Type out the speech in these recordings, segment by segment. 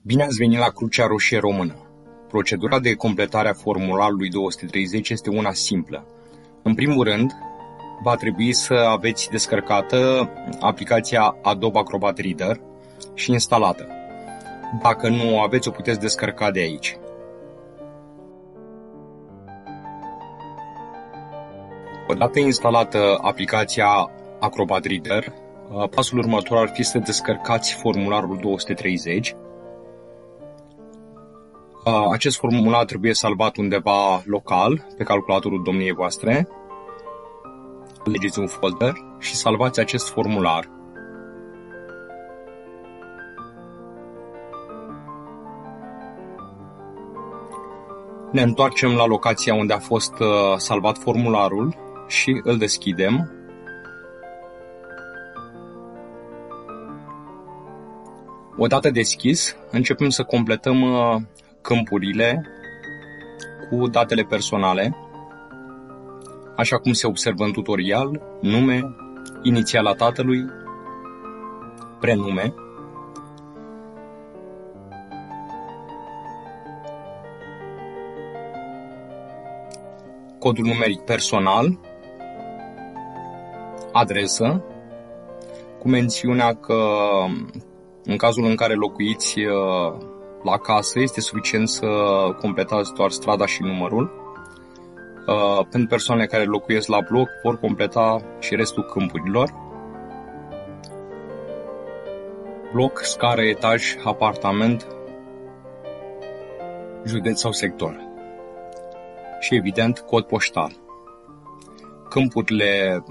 Bine ați venit la Crucea Roșie Română. Procedura de completare a formularului 230 este una simplă. În primul rând, va trebui să aveți descărcată aplicația Adobe Acrobat Reader și instalată. Dacă nu o aveți, o puteți descărca de aici. Odată instalată aplicația Acrobat Reader, pasul următor ar fi să descărcați formularul 230. Acest formular trebuie salvat undeva local, pe calculatorul domniei voastre. Alegeți un folder și salvați acest formular. Ne întoarcem la locația unde a fost salvat formularul și îl deschidem. Odată deschis, începem să completăm câmpurile cu datele personale, așa cum se observă în tutorial: nume, inițiala tatălui, prenume. Codul numeric personal, adresă, cu mențiunea că în cazul în care locuiți la casă, este suficient să completați doar strada și numărul. Pentru persoanele care locuiesc la bloc, vor completa și restul câmpurilor. Bloc, scară, etaj, apartament, județ sau sector. Și evident, cod poștal. Câmpurile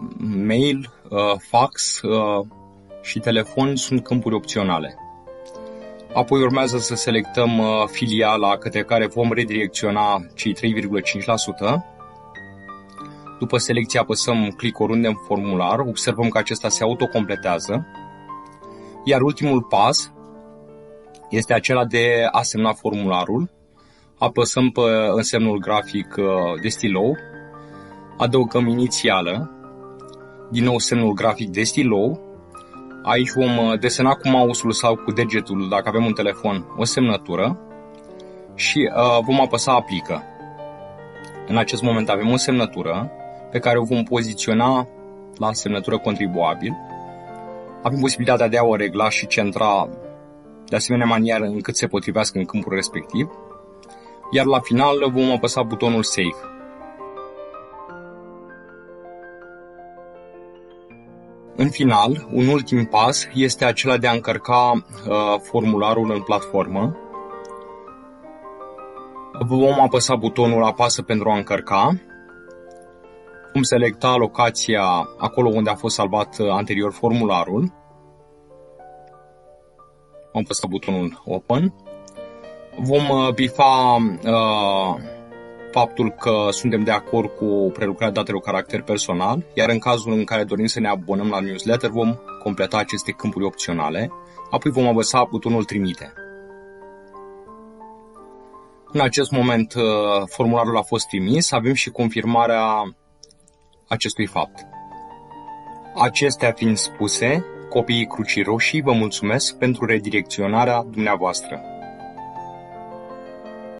mail, fax și telefon sunt câmpuri opționale. Apoi urmează să selectăm filiala către care vom redirecționa cei 3,5%. După selecție apăsăm click oriunde în formular, observăm că acesta se autocompletează. Iar ultimul pas este acela de a semna formularul. Apăsăm pe însemnul grafic de stilou, adăugăm inițială, din nou semnul grafic de stilou. Aici vom desena cu mouse-ul sau cu degetul, dacă avem un telefon, o semnătură și vom apăsa aplică. În acest moment avem o semnătură pe care o vom poziționa la semnătură contribuabil. Avem posibilitatea de a o regla și centra de asemenea manieră încât se potrivească în câmpul respectiv. Iar la final vom apăsa butonul Save. În final, un ultim pas este acela de a încărca formularul în platformă. Vom apăsa butonul Apasă pentru a încărca. Vom selecta locația acolo unde a fost salvat anterior formularul. Vom apăsa butonul Open. Vom bifa faptul că suntem de acord cu prelucrarea datelor cu caracter personal, iar în cazul în care dorim să ne abonăm la newsletter, vom completa aceste câmpuri opționale, apoi vom apăsa butonul Trimite. În acest moment formularul a fost trimis, avem și confirmarea acestui fapt. Acestea fiind spuse, copiii Crucii Roșii vă mulțumesc pentru redirecționarea dumneavoastră.